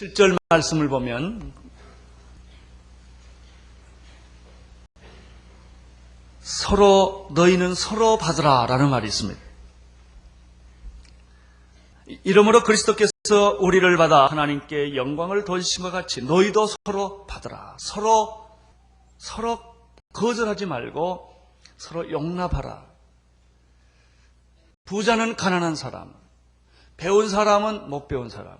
7절 말씀을 보면 너희는 서로 받으라 라는 말이 있습니다. 이러므로 그리스도께서 우리를 받아 하나님께 영광을 돌리신 것 같이 너희도 서로 받으라. 서로 거절하지 말고 서로 용납하라. 부자는 가난한 사람, 배운 사람은 못 배운 사람,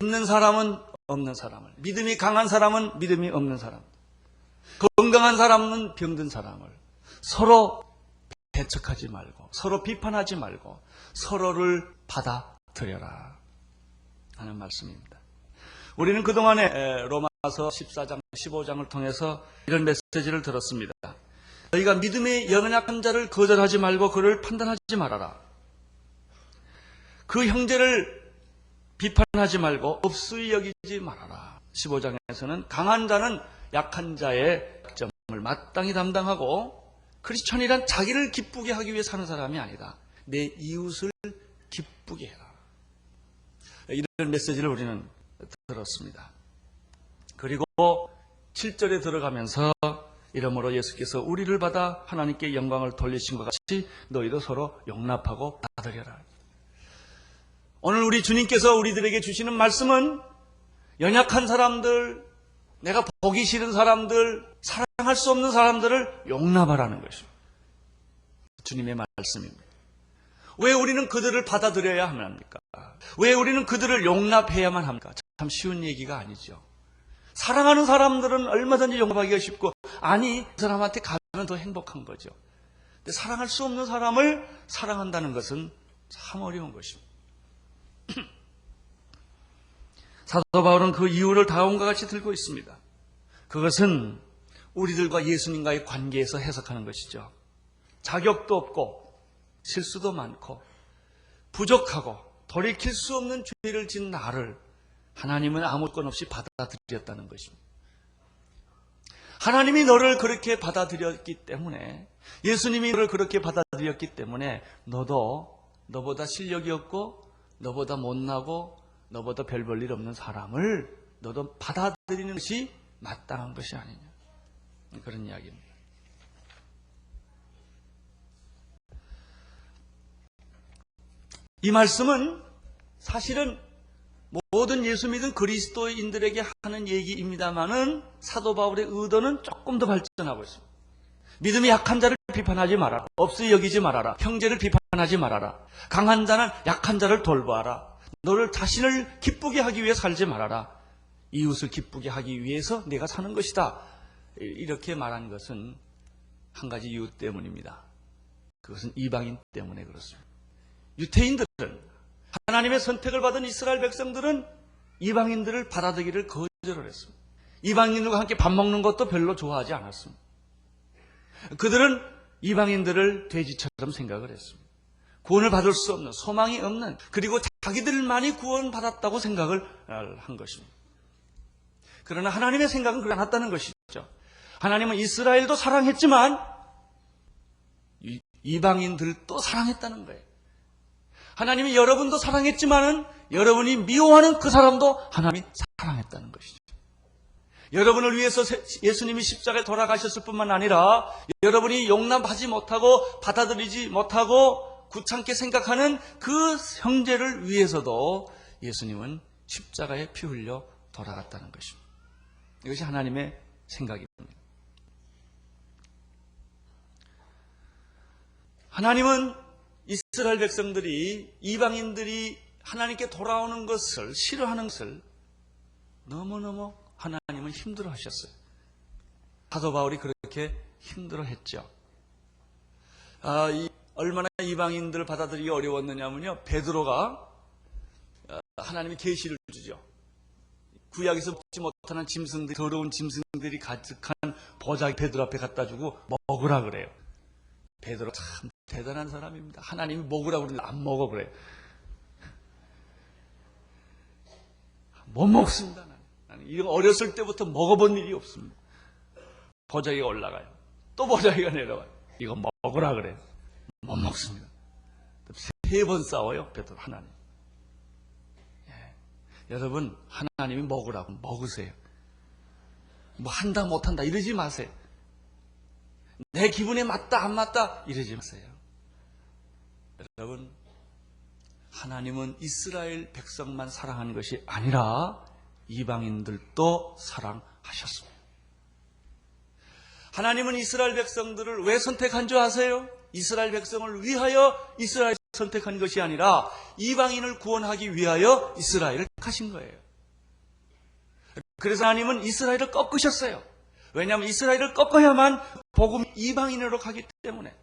있는 사람은 없는 사람을, 믿음이 강한 사람은 믿음이 없는 사람, 건강한 사람은 병든 사람을 서로 배척하지 말고 서로 비판하지 말고 서로를 받아들여라 하는 말씀입니다. 우리는 그동안에 로마서 14장, 15장을 통해서 이런 메시지를 들었습니다. 너희가 믿음의 연약한 자를 거절하지 말고 그를 판단하지 말아라. 그 형제를 비판하지 말고 업수히 여기지 말아라. 15장에서는 강한 자는 약한 자의 약점을 마땅히 담당하고 크리스천이란 자기를 기쁘게 하기 위해 사는 사람이 아니다. 내 이웃을 기쁘게 해라. 이런 메시지를 우리는 들었습니다. 그리고 7절에 들어가면서 이러므로 예수께서 우리를 받아 하나님께 영광을 돌리신 것 같이 너희도 서로 용납하고 받아들여라. 오늘 우리 주님께서 우리들에게 주시는 말씀은 연약한 사람들, 내가 보기 싫은 사람들, 사랑할 수 없는 사람들을 용납하라는 것입니다. 주님의 말씀입니다. 왜 우리는 그들을 받아들여야 합니까? 왜 우리는 그들을 용납해야만 합니까? 참 쉬운 얘기가 아니죠. 사랑하는 사람들은 얼마든지 용납하기가 쉽고, 아니, 그 사람한테 가면 더 행복한 거죠. 근데 사랑할 수 없는 사람을 사랑한다는 것은 참 어려운 것입니다. 사도 바울은 그 이유를 다음과 같이 들고 있습니다. 그것은 우리들과 예수님과의 관계에서 해석하는 것이죠. 자격도 없고 실수도 많고 부족하고 돌이킬 수 없는 죄를 진 나를 하나님은 아무 건 없이 받아들였다는 것입니다. 하나님이 너를 그렇게 받아들였기 때문에, 예수님이 너를 그렇게 받아들였기 때문에 너보다 실력이 없고 너보다 못나고 너보다 별 볼 일 없는 사람을 너도 받아들이는 것이 마땅한 것이 아니냐, 그런 이야기입니다. 이 말씀은 사실은 모든 예수 믿은 그리스도인들에게 하는 얘기입니다만은 사도 바울의 의도는 조금 더 발전하고 있습니다. 믿음이 약한 자를 비판하지 말아라. 없이 여기지 말아라. 형제를 비판하지 말아라. 강한 자는 약한 자를 돌보아라. 너를 자신을 기쁘게 하기 위해 살지 말아라. 이웃을 기쁘게 하기 위해서 내가 사는 것이다. 이렇게 말한 것은 한 가지 이유 때문입니다. 그것은 이방인 때문에 그렇습니다. 유태인들은, 하나님의 선택을 받은 이스라엘 백성들은 이방인들을 받아들이기를 거절을 했습니다. 이방인들과 함께 밥 먹는 것도 별로 좋아하지 않았습니다. 그들은 이방인들을 돼지처럼 생각을 했습니다. 구원을 받을 수 없는, 소망이 없는, 그리고 자기들만이 구원받았다고 생각을 한 것입니다. 그러나 하나님의 생각은 그렇지 않았다는 것이죠. 하나님은 이스라엘도 사랑했지만 이방인들도 사랑했다는 거예요. 하나님이 여러분도 사랑했지만은 여러분이 미워하는 그 사람도 하나님이 사랑했다는 것이죠. 여러분을 위해서 예수님이 십자가에 돌아가셨을 뿐만 아니라 여러분이 용납하지 못하고 받아들이지 못하고 귀찮게 생각하는 그 형제를 위해서도 예수님은 십자가에 피 흘려 돌아갔다는 것입니다. 이것이 하나님의 생각입니다. 하나님은 이스라엘 백성들이, 이방인들이 하나님께 돌아오는 것을 싫어하는 것을 너무너무 하나님은 힘들어 하셨어요. 사도 바울이 그렇게 힘들어 했죠. 얼마나 이방인들을 받아들이기 어려웠느냐면요, 베드로가 하나님이 계시를 주죠. 구약에서 먹지 못하는 짐승들, 더러운 짐승들이 가득한 보자기 베드로 앞에 갖다 주고 먹으라 그래요. 베드로 참 대단한 사람입니다. 하나님이 먹으라 그러는데 안 먹어 그래요. 못 먹습니다. 나는 이거 어렸을 때부터 먹어본 일이 없습니다. 보자기가 올라가요. 또 보자기가 내려와요. 이거 먹으라 그래요. 못 먹습니다. 3번 싸워요, 베드로 하나님. 여러분, 하나님이 먹으라고 먹으세요. 뭐 한다 못한다 이러지 마세요. 내 기분에 맞다 안 맞다 이러지 마세요. 여러분, 하나님은 이스라엘 백성만 사랑하는 것이 아니라 이방인들도 사랑하셨습니다. 하나님은 이스라엘 백성들을 왜 선택한 줄 아세요? 이스라엘 백성을 위하여 이스라엘 선택한 것이 아니라 이방인을 구원하기 위하여 이스라엘을 택하신 거예요. 그래서 하나님은 이스라엘을 꺾으셨어요. 왜냐하면 이스라엘을 꺾어야만 복음이 이방인으로 가기 때문에.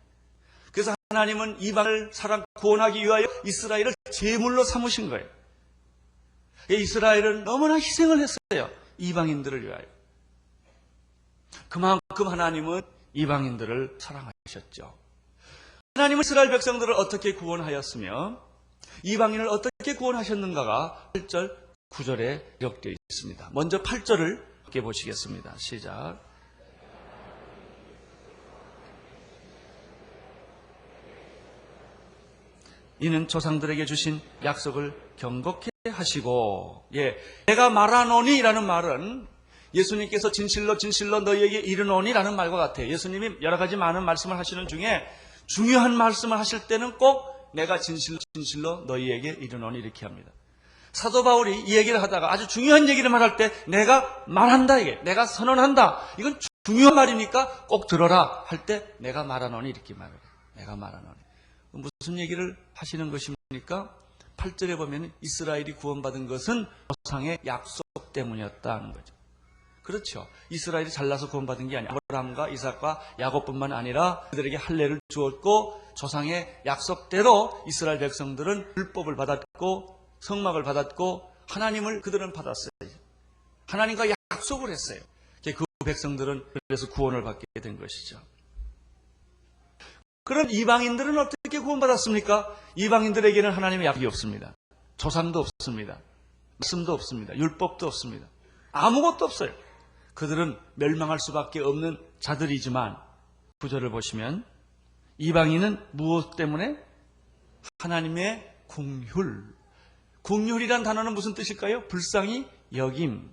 그래서 하나님은 이방을 구원하기 위하여 이스라엘을 제물로 삼으신 거예요. 이스라엘은 너무나 희생을 했어요. 이방인들을 위하여. 그만큼 하나님은 이방인들을 사랑하셨죠. 하나님은 이스라엘 백성들을 어떻게 구원하였으며 이방인을 어떻게 구원하셨는가가 8절, 9절에 기록되어 있습니다. 먼저 8절을 함께 보시겠습니다. 시작. 이는 조상들에게 주신 약속을 경고케 하시고, 내가 말하노니 라는 말은 예수님께서 진실로 진실로 너희에게 이르노니 라는 말과 같아요. 예수님이 여러 가지 많은 말씀을 하시는 중에 중요한 말씀을 하실 때는 꼭 내가 진실로 진실로 너희에게 이르노니 이렇게 합니다. 사도 바울이 이 얘기를 하다가 아주 중요한 얘기를 말할 때 내가 말한다, 내가 선언한다, 이건 중요한 말이니까 꼭 들어라 할 때 내가 말하노니 이렇게 말해요. 내가 말하노니. 무슨 얘기를 하시는 것입니까? 8절에 보면 이스라엘이 구원받은 것은 조상의 약속 때문이었다는 거죠. 그렇죠. 이스라엘이 잘나서 구원받은 게 아니라 아브라함과 이삭과 야곱뿐만 아니라 그들에게 할례를 주었고 조상의 약속대로 이스라엘 백성들은 율법을 받았고 성막을 받았고 하나님을 그들은 받았어요. 하나님과 약속을 했어요. 그 백성들은 그래서 구원을 받게 된 것이죠. 그럼 이방인들은 어떻게 구원받았습니까? 이방인들에게는 하나님의 약속이 없습니다. 조상도 없습니다. 말씀도 없습니다. 율법도 없습니다. 아무것도 없어요. 그들은 멸망할 수밖에 없는 자들이지만 9절을 보시면 이방인은 무엇 때문에? 하나님의 긍휼. 긍휼이란 단어는 무슨 뜻일까요? 불쌍히 여김.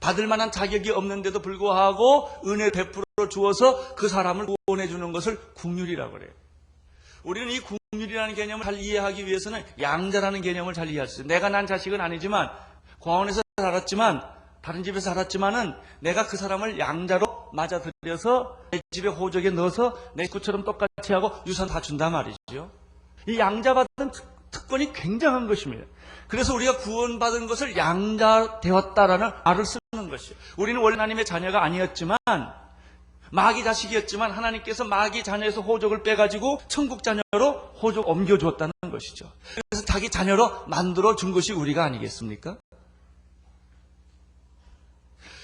받을 만한 자격이 없는데도 불구하고 은혜를 베풀어 주어서 그 사람을 구원해 주는 것을 긍휼이라고 그래요. 우리는 이 긍휼이라는 개념을 잘 이해하기 위해서는 양자라는 개념을 잘 이해할 수 있어요. 내가 난 자식은 아니지만 고아원에서 자랐지만 다른 집에서 살았지만은 내가 그 사람을 양자로 맞아들여서 내 집에 호적에 넣어서 내 식구처럼 똑같이 하고 유산 다 준단 말이죠. 이 양자받은 특권이 굉장한 것입니다. 그래서 우리가 구원받은 것을 양자 되었다라는 말을 쓰는 것이에요. 우리는 원래 하나님의 자녀가 아니었지만 마귀 자식이었지만 하나님께서 마귀 자녀에서 호적을 빼가지고 천국 자녀로 호적 옮겨주었다는 것이죠. 그래서 자기 자녀로 만들어준 것이 우리가 아니겠습니까?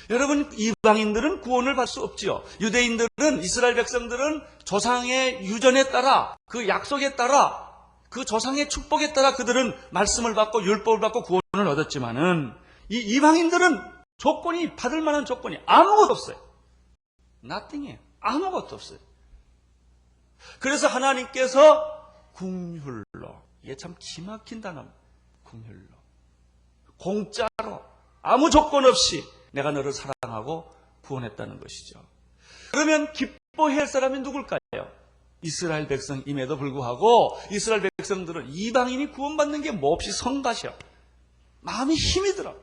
여러분, 이방인들은 구원을 받을 수 없지요. 유대인들은, 이스라엘 백성들은 조상의 유전에 따라, 그 약속에 따라, 그 조상의 축복에 따라 그들은 말씀을 받고 율법을 받고 구원을 얻었지만은 이 이방인들은 조건이, 받을 만한 조건이 아무것도 없어요. nothing이에요. 아무것도 없어요. 그래서 하나님께서 긍휼로, 이게 참 기막힌 단어입니다. 긍휼로, 공짜로, 아무 조건 없이 내가 너를 사랑하고 구원했다는 것이죠. 그러면 기뻐해야 할 사람이 누굴까요? 이스라엘 백성임에도 불구하고 이스라엘 백성들은 이방인이 구원받는 게 몹시 성가셔. 마음이 힘이 들어.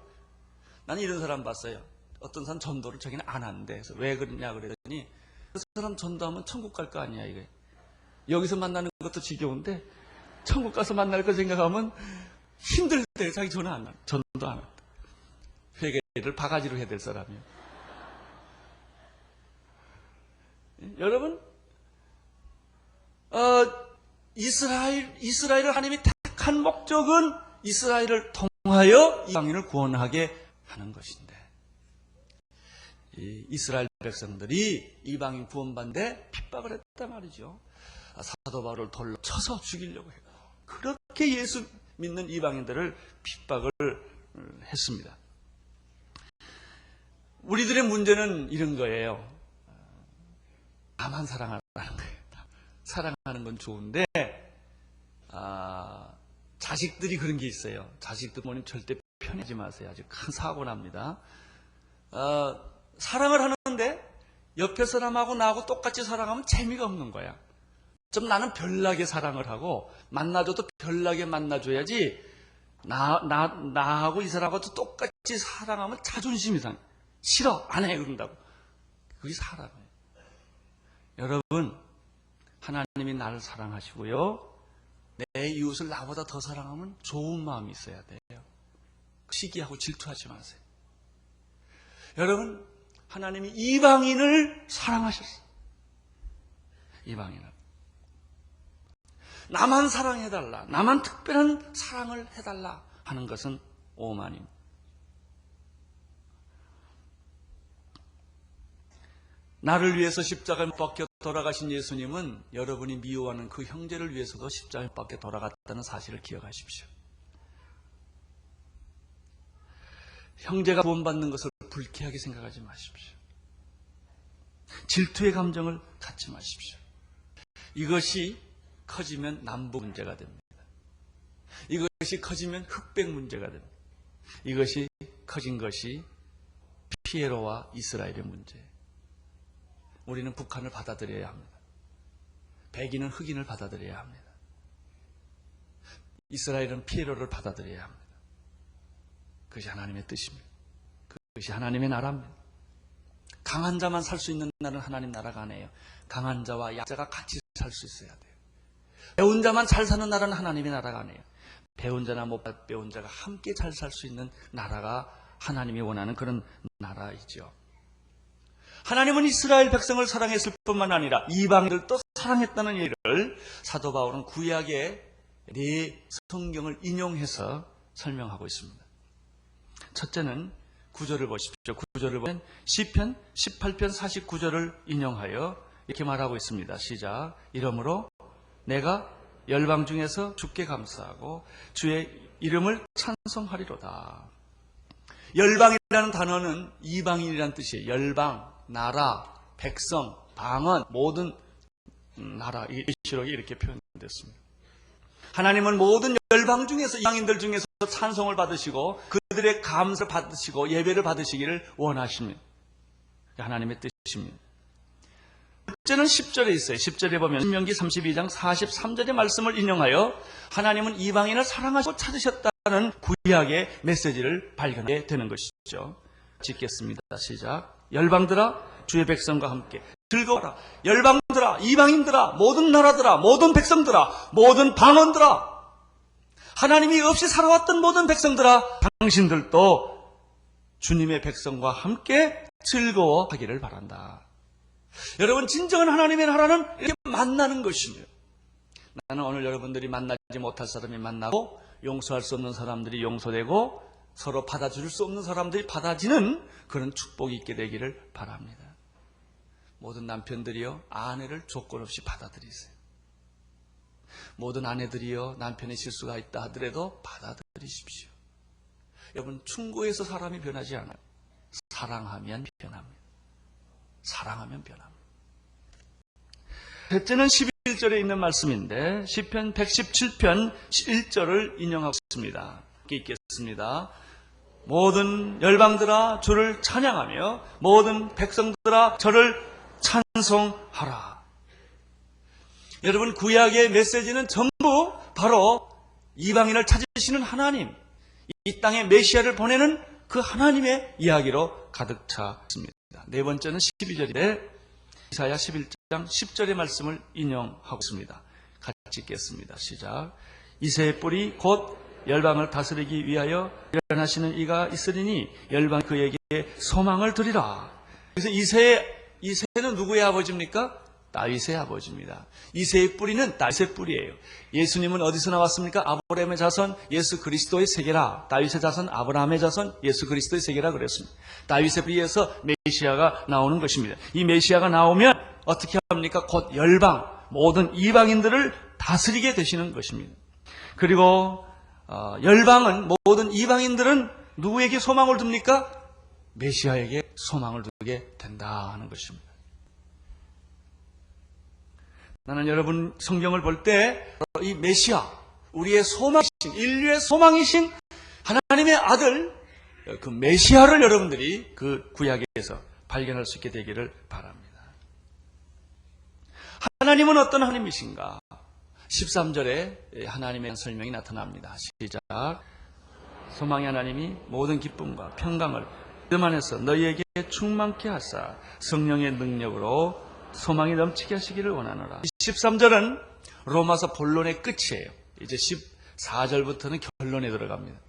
나는 이런 사람 봤어요. 어떤 사람 전도를 자기는 안 한대. 그래서 왜 그러냐 그랬더니 그 사람 전도하면 천국 갈 거 아니야 이게. 여기서 만나는 것도 지겨운데 천국 가서 만날 거 생각하면 힘들대. 자기 전도 안 한다. 회개를 바가지로 해야 될 사람이에요. 여러분, 이스라엘을 하나님이 택한 목적은 이스라엘을 통하여 이방인을 구원하게 하는 것인데, 이스라엘 백성들이 이방인 구원받는데 핍박을 했단 말이죠. 사도 바울을 돌로 쳐서 죽이려고 했고, 그렇게 예수 믿는 이방인들을 핍박을 했습니다. 우리들의 문제는 이런 거예요. 나만 사랑하라는 거예요. 사랑하는 건 좋은데 자식들이 그런 게 있어요. 자식들 부모님 절대 편하지 마세요. 아주 큰 사고 납니다. 사랑을 하는데 옆에 사람하고 나하고 똑같이 사랑하면 재미가 없는 거야. 좀 나는 별나게 사랑을 하고 만나줘도 별나게 만나줘야지 나하고 이 사람하고도 똑같이 사랑하면 자존심이 상해. 싫어, 안 해, 그런다고. 그게 사랑이에요. 여러분, 하나님이 나를 사랑하시고요. 내 이웃을 나보다 더 사랑하면 좋은 마음이 있어야 돼요. 시기하고 질투하지 마세요. 여러분, 하나님이 이방인을 사랑하셨어요. 이방인을. 나만 사랑해달라, 나만 특별한 사랑을 해달라 하는 것은 오만입니다. 나를 위해서 십자가에 못 박혀 돌아가신 예수님은 여러분이 미워하는 그 형제를 위해서도 십자가에 못 박혀 돌아갔다는 사실을 기억하십시오. 형제가 구원받는 것을 불쾌하게 생각하지 마십시오. 질투의 감정을 갖지 마십시오. 이것이 커지면 남북 문제가 됩니다. 이것이 커지면 흑백 문제가 됩니다. 이것이 커진 것이 피에로와 이스라엘의 문제예요. 우리는 북한을 받아들여야 합니다. 백인은 흑인을 받아들여야 합니다. 이스라엘은 피에로를 받아들여야 합니다. 그것이 하나님의 뜻입니다. 그것이 하나님의 나라입니다. 강한 자만 살 수 있는 나라는 하나님 나라가 아니에요. 강한 자와 약자가 같이 살 수 있어야 돼요. 배운 자만 잘 사는 나라는 하나님의 나라가 아니에요. 배운 자나 못 배운 자가 함께 잘 살 수 있는 나라가 하나님이 원하는 그런 나라이죠. 하나님은 이스라엘 백성을 사랑했을 뿐만 아니라 이방인들도 사랑했다는 얘기를 사도 바울은 구약의 네 성경을 인용해서 설명하고 있습니다. 첫째는 구절을 보십시오. 구절을 보면 시편 18편 49절을 인용하여 이렇게 말하고 있습니다. 시작. 이러므로 내가 열방 중에서 주께 감사하고 주의 이름을 찬송하리로다. 열방이라는 단어는 이방인이라는 뜻이에요. 열방, 나라, 백성, 방언, 모든 나라, 이 시록이 이렇게 표현됐습니다. 하나님은 모든 열방 중에서 이방인들 중에서 찬송을 받으시고 그들의 감사를 받으시고 예배를 받으시기를 원하십니다. 하나님의 뜻입니다. 첫째는 10절에 있어요. 10절에 보면 신명기 32장 43절의 말씀을 인용하여 하나님은 이방인을 사랑하시고 찾으셨다는 구약의 메시지를 발견하게 되는 것이죠. 짓겠습니다. 시작. 열방들아 주의 백성과 함께 즐거워라. 열방들아, 이방인들아, 모든 나라들아, 모든 백성들아, 모든 방언들아, 하나님이 없이 살아왔던 모든 백성들아, 당신들도 주님의 백성과 함께 즐거워하기를 바란다. 여러분, 진정한 하나님의 나라는 이렇게 만나는 것입니다. 나는 오늘 여러분들이 만나지 못할 사람이 만나고 용서할 수 없는 사람들이 용서되고 서로 받아줄 수 없는 사람들이 받아지는 그런 축복이 있게 되기를 바랍니다. 모든 남편들이요, 아내를 조건 없이 받아들이세요. 모든 아내들이요, 남편의 실수가 있다 하더라도 받아들이십시오. 여러분, 충고해서 사람이 변하지 않아요. 사랑하면 변합니다. 사랑하면 변합니다. 셋째는 11절에 있는 말씀인데 시편 117편 1절을 인용하고 있습니다. 읽겠습니다. 모든 열방들아 주를 찬양하며 모든 백성들아 저를 찬송하라. 여러분, 구약의 메시지는 전부 바로 이방인을 찾으시는 하나님, 이 땅에 메시아를 보내는 그 하나님의 이야기로 가득 차 있습니다. 네 번째는 12절인데 이사야 11장 10절의 말씀을 인용하고 있습니다. 같이 읽겠습니다. 시작. 이새의 뿔이 곧 열방을 다스리기 위하여 일어나시는 이가 있으리니 열방 그에게 소망을 드리라. 그래서 이새는 누구의 아버지입니까? 다윗의 아버지입니다. 이새의 뿌리는 다윗의 뿌리예요. 예수님은 어디서 나왔습니까? 아브라함의 자손 예수 그리스도의 세계라. 다윗의 자손 아브라함의 자손 예수 그리스도의 세계라 그랬습니다. 다윗의 뿌리에서 메시아가 나오는 것입니다. 이 메시아가 나오면 어떻게 합니까? 곧 열방, 모든 이방인들을 다스리게 되시는 것입니다. 그리고 열방은, 모든 이방인들은 누구에게 소망을 둡니까? 메시아에게 소망을 두게 된다 하는 것입니다. 나는 여러분 성경을 볼 때 이 메시아, 우리의 소망이신, 인류의 소망이신 하나님의 아들, 그 메시아를 여러분들이 그 구약에서 발견할 수 있게 되기를 바랍니다. 하나님은 어떤 하나님이신가? 13절에 하나님의 설명이 나타납니다. 시작. 소망의 하나님이 모든 기쁨과 평강을 믿음 안에서 너희에게 충만케 하사 성령의 능력으로 소망이 넘치게 하시기를 원하노라. 13절은 로마서 본론의 끝이에요. 이제 14절부터는 결론에 들어갑니다.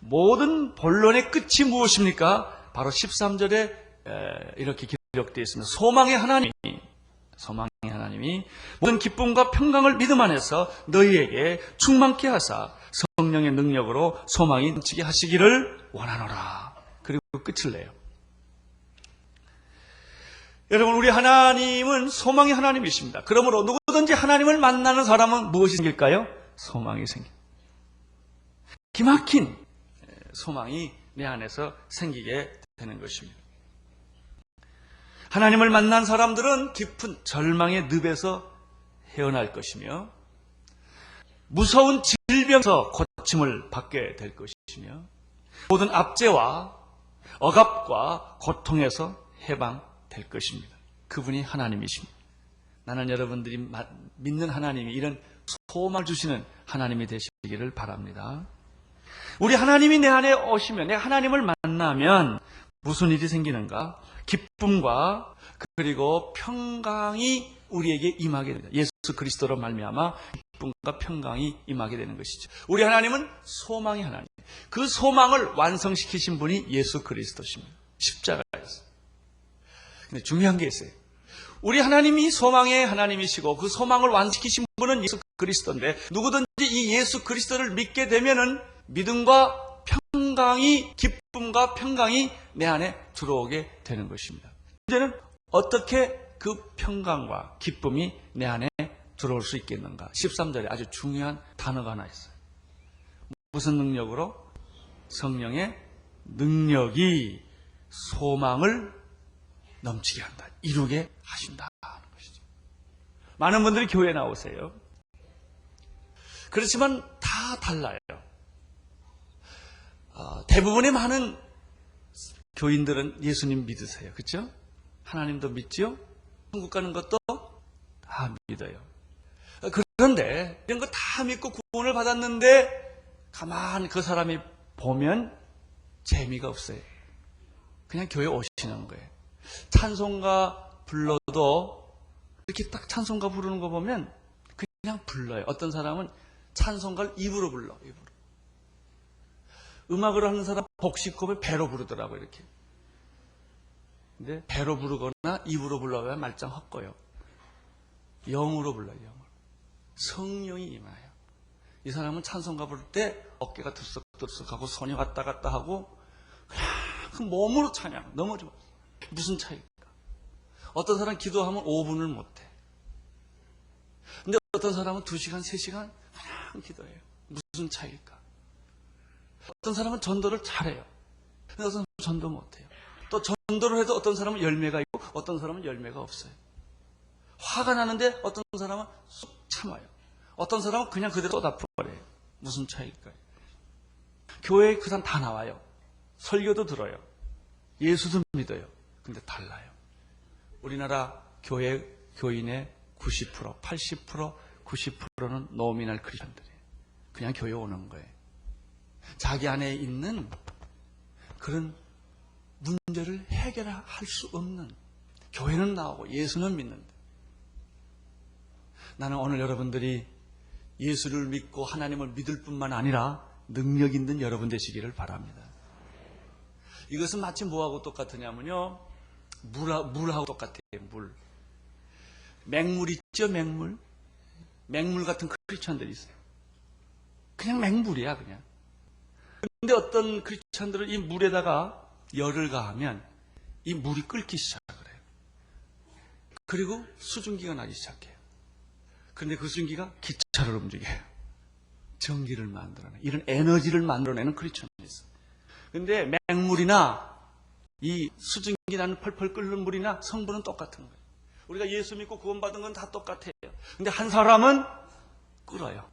모든 본론의 끝이 무엇입니까? 바로 13절에 이렇게 기록되어 있습니다. 소망의 하나님이 모든 기쁨과 평강을 믿음 안에서 너희에게 충만케 하사 성령의 능력으로 소망이 넘치게 하시기를 원하노라. 그리고 끝을 내요. 여러분, 우리 하나님은 소망의 하나님이십니다. 그러므로 누구든지 하나님을 만나는 사람은 무엇이 생길까요? 소망이 생깁니다. 기막힌 소망이 내 안에서 생기게 되는 것입니다. 하나님을 만난 사람들은 깊은 절망의 늪에서 헤어날 것이며 무서운 질병에서 고침을 받게 될 것이며 모든 압제와 억압과 고통에서 해방될 것입니다. 그분이 하나님이십니다. 나는 여러분들이 믿는 하나님이 이런 소망을 주시는 하나님이 되시기를 바랍니다. 우리 하나님이 내 안에 오시면, 내 하나님을 만나면 무슨 일이 생기는가? 기쁨과 그리고 평강이 우리에게 임하게 됩니다. 예수 그리스도로 말미암아 기쁨과 평강이 임하게 되는 것이죠. 우리 하나님은 소망의 하나님. 그 소망을 완성시키신 분이 예수 그리스도십니다. 십자가에서. 근데 중요한 게 있어요. 우리 하나님이 소망의 하나님이시고 그 소망을 완성시키신 분은 예수 그리스도인데 누구든지 이 예수 그리스도를 믿게 되면은 믿음과 평강이, 기쁨과 평강이 내 안에 들어오게 되는 것입니다. 문제는 어떻게 그 평강과 기쁨이 내 안에 들어올 수 있겠는가? 13절에 아주 중요한 단어가 하나 있어요. 무슨 능력으로? 성령의 능력이 소망을 넘치게 한다. 이루게 하신다 하는 것이죠. 많은 분들이 교회에 나오세요. 그렇지만 다 달라요. 대부분의 많은 교인들은 예수님 믿으세요. 그렇죠? 하나님도 믿죠? 천국 가는 것도 다 믿어요. 그런데 이런 거 다 믿고 구원을 받았는데 가만히 그 사람이 보면 재미가 없어요. 그냥 교회 오시는 거예요. 찬송가 불러도 이렇게 딱 찬송가 부르는 거 보면 그냥 불러요. 어떤 사람은 찬송가를 입으로 불러. 입으로. 음악을 하는 사람 복식호흡을 배로 부르더라고요. 이렇게. 근데 배로 부르거나 입으로 불러야 말짱 헛고요. 영으로 불러요. 영으로. 성령이 임하여. 이 사람은 찬송가 부를 때 어깨가 들썩들썩하고 손이 왔다 갔다 하고 그냥 그 몸으로 찬양. 너무 좋아. 무슨 차이일까? 어떤 사람은 기도하면 5분을 못해. 근데 어떤 사람은 2시간, 3시간 그냥 기도해요. 무슨 차이일까? 어떤 사람은 전도를 잘해요. 근데 어떤 사람은 전도 못해요. 또 전도를 해도 어떤 사람은 열매가 있고 어떤 사람은 열매가 없어요. 화가 나는데 어떤 사람은 쑥 참아요. 어떤 사람은 그냥 그대로 쏟아버려요. 무슨 차이일까요? 교회에 그 사람 다 나와요. 설교도 들어요. 예수도 믿어요. 근데 달라요. 우리나라 교인의 90%, 80%, 90%는 노미널 크리스천들이에요. 그냥 교회 오는 거예요. 자기 안에 있는 그런 문제를 해결할 수 없는, 교회는 나오고 예수는 믿는데, 나는 오늘 여러분들이 예수를 믿고 하나님을 믿을 뿐만 아니라 능력 있는 여러분 되시기를 바랍니다. 이것은 마치 뭐하고 똑같으냐면요, 물하고 똑같아요. 물. 맹물 있죠, 맹물. 맹물 같은 크리스천들이 있어요. 그냥 맹물이야, 그냥. 근데 어떤 크리스천들은 이 물에다가 열을 가하면 이 물이 끓기 시작을 해요. 그리고 수증기가 나기 시작해요. 그런데 그 수증기가 기차를 움직여요. 전기를 만들어내요. 이런 에너지를 만들어내는 크리스천이 있어요. 근데 맹물이나 이 수증기 나는 펄펄 끓는 물이나 성분은 똑같은 거예요. 우리가 예수 믿고 구원받은 건 다 똑같아요. 근데 한 사람은 끓어요.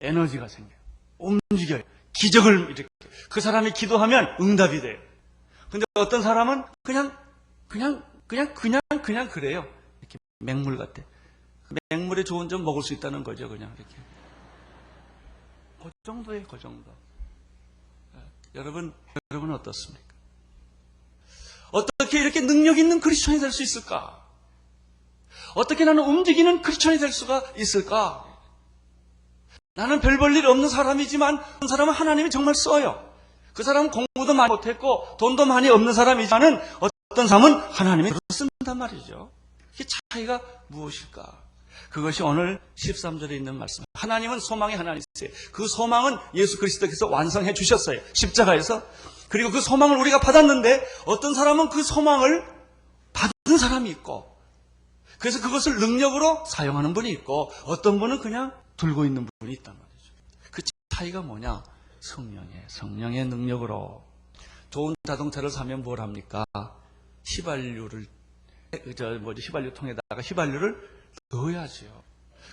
에너지가 생겨요. 움직여요. 기적을 일으켜. 그 사람이 기도하면 응답이 돼요. 근데 어떤 사람은 그냥 그래요. 이렇게 맹물 같아. 맹물의 좋은 점 먹을 수 있다는 거죠, 그냥 이렇게. 그 정도예요, 그 정도. 여러분은 어떻습니까? 어떻게 이렇게 능력 있는 크리스천이 될 수 있을까? 어떻게 나는 움직이는 크리스천이 될 수가 있을까? 나는 별 볼 일 없는 사람이지만 그 사람은 하나님이 정말 써요. 그 사람은 공부도 많이 못했고 돈도 많이 없는 사람이지만은 어떤 사람은 하나님이 쓴단 말이죠. 이 차이가 무엇일까? 그것이 오늘 13절에 있는 말씀. 하나님은 소망의 하나님이세요. 그 소망은 예수 그리스도께서 완성해 주셨어요. 십자가에서. 그리고 그 소망을 우리가 받았는데 어떤 사람은 그 소망을 받은 사람이 있고 그래서 그것을 능력으로 사용하는 분이 있고 어떤 분은 그냥 들고 있는 분이 있단 말이죠. 그 차이가 뭐냐? 성령의 능력으로. 좋은 자동차를 사면 뭘 합니까? 휘발유통에다가 휘발유를 넣어야죠.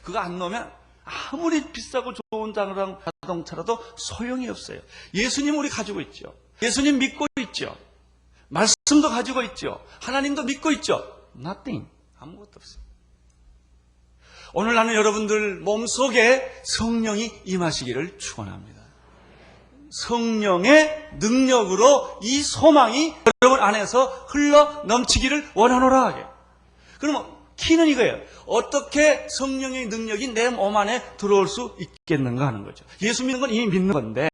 그거 안 넣으면 아무리 비싸고 좋은 자동차라도 소용이 없어요. 예수님 우리 가지고 있죠. 예수님 믿고 있죠. 말씀도 가지고 있죠. 하나님도 믿고 있죠. Nothing. 아무것도 없어요. 오늘 나는 여러분들 몸속에 성령이 임하시기를 축원합니다. 성령의 능력으로 이 소망이 여러분 안에서 흘러 넘치기를 원하노라 하게. 그러면 키는 이거예요. 어떻게 성령의 능력이 내 몸 안에 들어올 수 있겠는가 하는 거죠. 예수 믿는 건 이미 믿는 건데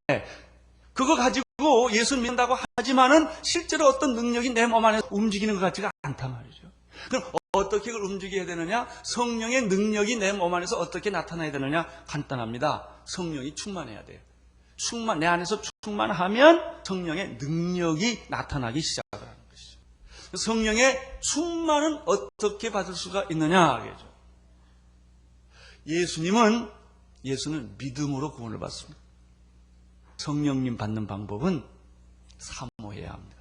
그거 가지고 예수 믿는다고 하지만은 실제로 어떤 능력이 내 몸 안에 움직이는 것 같지가 않단 말이죠. 그럼 어떻게 그걸 움직여야 되느냐? 성령의 능력이 내 몸 안에서 어떻게 나타나야 되느냐? 간단합니다. 성령이 충만해야 돼요. 내 안에서 충만하면 성령의 능력이 나타나기 시작하는 것이죠. 성령의 충만은 어떻게 받을 수가 있느냐? 예수는 믿음으로 구원을 받습니다. 성령님 받는 방법은 사모해야 합니다.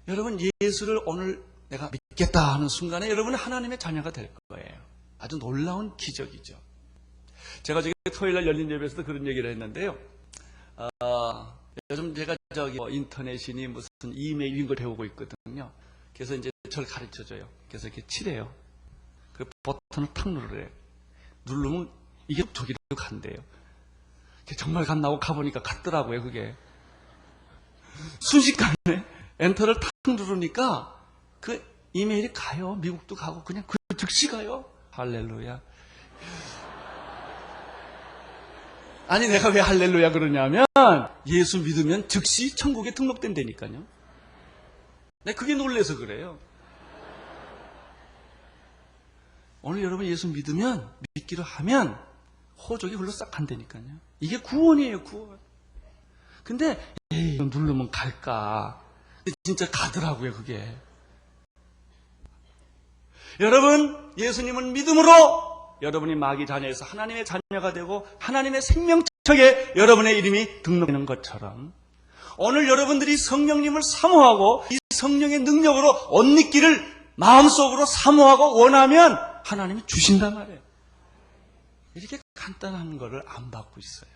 여러분, 예수를 오늘 내가 믿겠다 하는 순간에 여러분은 하나님의 자녀가 될 거예요. 아주 놀라운 기적이죠. 제가 저기 토요일날 열린 예배에서도 그런 얘기를 했는데요. 요즘 제가 인터넷이니 무슨 이메일 이런 걸 배우고 있거든요. 그래서 이제 저를 가르쳐줘요. 그래서 이렇게 치래요. 그 버튼을 탁 누르래요. 누르면 이게 저기로 간대요. 정말 갔나고 가보니까 갔더라고요, 그게. 순식간에 엔터를 탁 누르니까 그 이메일이 가요. 미국도 가고 그냥 그 즉시 가요. 할렐루야. 아니 내가 왜 할렐루야 그러냐면 예수 믿으면 즉시 천국에 등록된다니까요. 내가 그게 놀라서 그래요. 오늘 여러분 예수 믿기로 하면 호적이 흘러 싹 간다니까요. 이게 구원이에요, 구원. 근데 이거 누르면 갈까? 진짜 가더라고요, 그게. 여러분, 예수님을 믿음으로 여러분이 마귀 자녀에서 하나님의 자녀가 되고 하나님의 생명책에 여러분의 이름이 등록되는 것처럼 오늘 여러분들이 성령님을 사모하고 이 성령의 능력으로 옷 입기를 마음속으로 사모하고 원하면 하나님이 주신단 말이에요. 이렇게 간단한 거를 안 받고 있어요.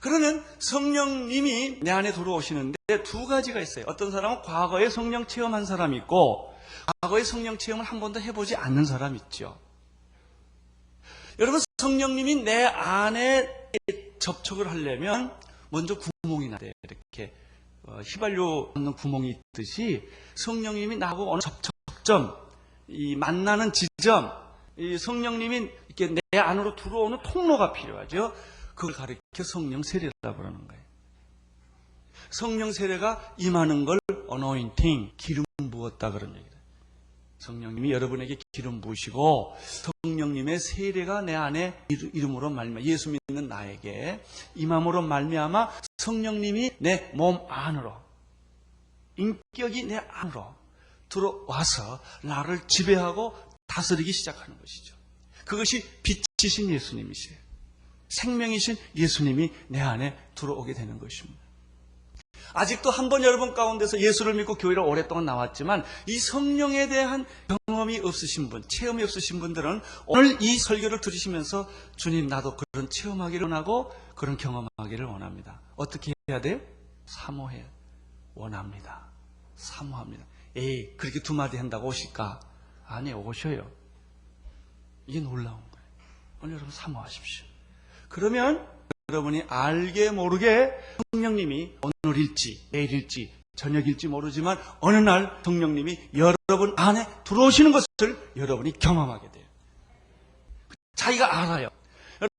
그러면 성령님이 내 안에 들어오시는데 두 가지가 있어요. 어떤 사람은 과거에 성령 체험한 사람이 있고 과거에 성령 체험을 한 번도 해보지 않는 사람이 있죠. 여러분, 성령님이 내 안에 접촉을 하려면 먼저 구멍이 나야 돼요. 이렇게 휘발유 넣는 구멍이 있듯이 성령님이 나하고 어느 접촉점, 이 만나는 지점, 이 성령님이 이렇게 내 안으로 들어오는 통로가 필요하죠. 그걸 가리켜 성령 세례라고 그러는 거예요. 성령 세례가 임하는 걸 anointing, 기름 부었다 그런 얘기예요. 성령님이 여러분에게 기름 부으시고 성령님의 세례가 내 안에 이름으로 말미암아 예수 믿는 나에게 임함으로 말미암아 성령님이 내 몸 안으로 인격이 내 안으로 들어와서 나를 지배하고 다스리기 시작하는 것이죠. 그것이 빛이신 예수님이세요. 생명이신 예수님이 내 안에 들어오게 되는 것입니다. 아직도 한 번 여러분 가운데서 예수를 믿고 교회를 오랫동안 나왔지만 이 성령에 대한 경험이 없으신 분, 체험이 없으신 분들은 오늘 이 설교를 들으시면서 주님 나도 그런 체험하기를 원하고 그런 경험하기를 원합니다. 어떻게 해야 돼요? 사모해 원합니다. 사모합니다. 에이 그렇게 두 마디 한다고 오실까? 아니 오셔요. 이게 놀라운 거예요. 오늘 여러분 사모하십시오. 그러면 여러분이 알게 모르게 성령님이 오늘일지 내일일지 저녁일지 모르지만 어느 날 성령님이 여러분 안에 들어오시는 것을 여러분이 경험하게 돼요. 자기가 알아요.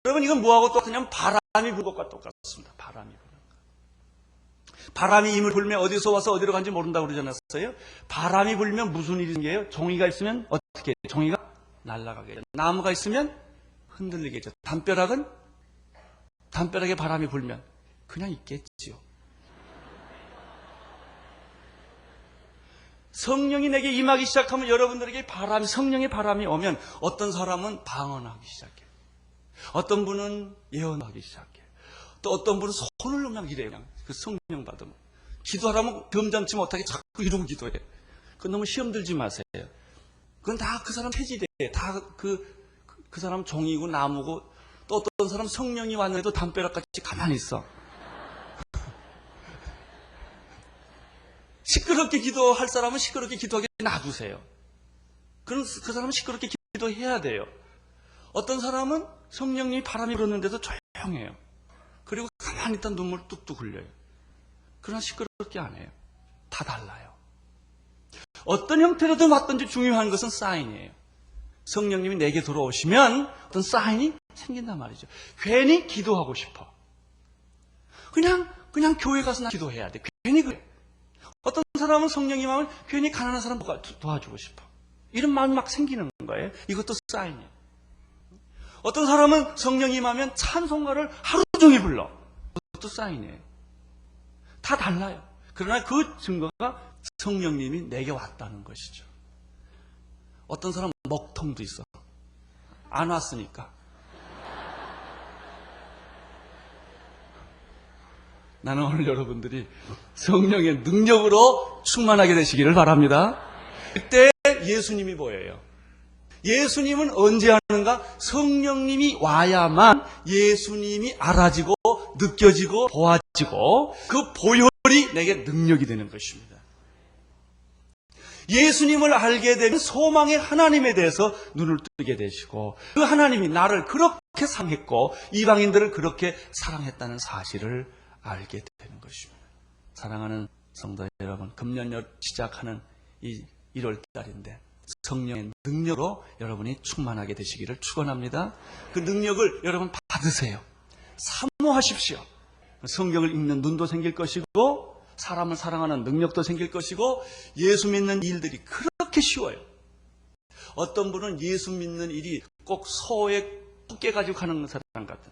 여러분 이건 뭐하고 똑같냐면 바람이 불 것과 똑같습니다. 바람이 불 것. 바람이 힘을 불면 어디서 와서 어디로 간지 모른다고 그러지 않았어요? 바람이 불면 무슨 일이 생겨요? 종이가 있으면 어떻게 해요? 종이가 날아가게. 나무가 있으면 흔들리겠죠. 담벼락에 바람이 불면 그냥 있겠지요. 성령이 내게 임하기 시작하면 여러분들에게 성령의 바람이 오면 어떤 사람은 방언하기 시작해요. 어떤 분은 예언하기 시작해요. 또 어떤 분은 손을 그냥 이래요. 그냥 그 성령 받으면. 기도하라면 점잖지 못하게 자꾸 이러고 기도해요. 그건 너무 시험 들지 마세요. 그건 다 그 사람 체질이에요. 다 그 사람 종이고 나무고 또 어떤 사람 성령이 왔는데도 담벼락같이 가만히 있어. 시끄럽게 기도할 사람은 시끄럽게 기도하게 놔두세요. 그 사람은 시끄럽게 기도해야 돼요. 어떤 사람은 성령님이 바람이 불었는데도 조용해요. 그리고 가만히 있다 눈물 뚝뚝 흘려요. 그러나 시끄럽게 안 해요. 다 달라요. 어떤 형태로든 왔든지 중요한 것은 사인이에요. 성령님이 내게 들어오시면 어떤 사인이 생긴단 말이죠. 괜히 기도하고 싶어. 그냥 교회 가서 나 기도해야 돼. 괜히 그래. 어떤 사람은 성령이 마음을 괜히 가난한 사람 도와주고 싶어. 이런 마음이 막 생기는 거예요. 이것도 사인이에요. 어떤 사람은 성령이 임하면 찬송가를 하루 종일 불러. 그것도 사인이에요. 다 달라요. 그러나 그 증거가 성령님이 내게 왔다는 것이죠. 어떤 사람은 먹통도 있어. 안 왔으니까. 나는 오늘 여러분들이 성령의 능력으로 충만하게 되시기를 바랍니다. 그때 예수님이 보여요. 예수님은 언제 하는가? 성령님이 와야만 예수님이 알아지고 느껴지고 보아지고 그 보혈이 내게 능력이 되는 것입니다. 예수님을 알게 되면 소망의 하나님에 대해서 눈을 뜨게 되시고 그 하나님이 나를 그렇게 사랑했고 이방인들을 그렇게 사랑했다는 사실을 알게 되는 것입니다. 사랑하는 성도 여러분, 금년 시작하는 이 1월달인데 성령의 능력으로 여러분이 충만하게 되시기를 축원합니다. 그 능력을 여러분 받으세요. 사모하십시오. 성경을 읽는 눈도 생길 것이고 사람을 사랑하는 능력도 생길 것이고 예수 믿는 일들이 그렇게 쉬워요. 어떤 분은 예수 믿는 일이 꼭 소에 붓게 가지고 가는 사람 같은.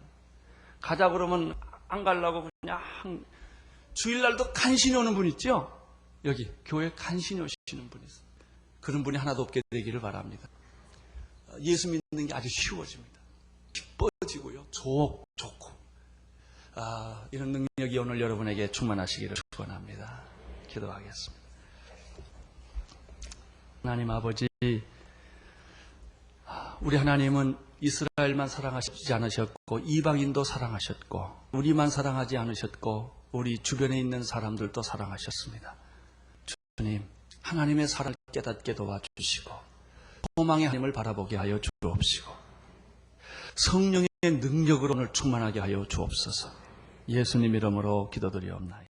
가자 그러면 안 가려고 그냥 주일날도 간신히 오는 분 있죠? 여기 교회 간신히 오시는 분이 있어요. 그런 분이 하나도 없게 되기를 바랍니다. 예수 믿는 게 아주 쉬워집니다. 기뻐지고요. 좋고. 이런 능력이 오늘 여러분에게 충만하시기를 축원합니다. 기도하겠습니다. 하나님 아버지, 우리 하나님은 이스라엘만 사랑하시지 않으셨고 이방인도 사랑하셨고 우리만 사랑하지 않으셨고 우리 주변에 있는 사람들도 사랑하셨습니다. 주님, 하나님의 사랑을 깨닫게 도와주시고 소망의 하나님을 바라보게 하여 주옵시고 성령의 능력으로 오늘 충만하게 하여 주옵소서. 예수님 이름으로 기도드리옵나이다.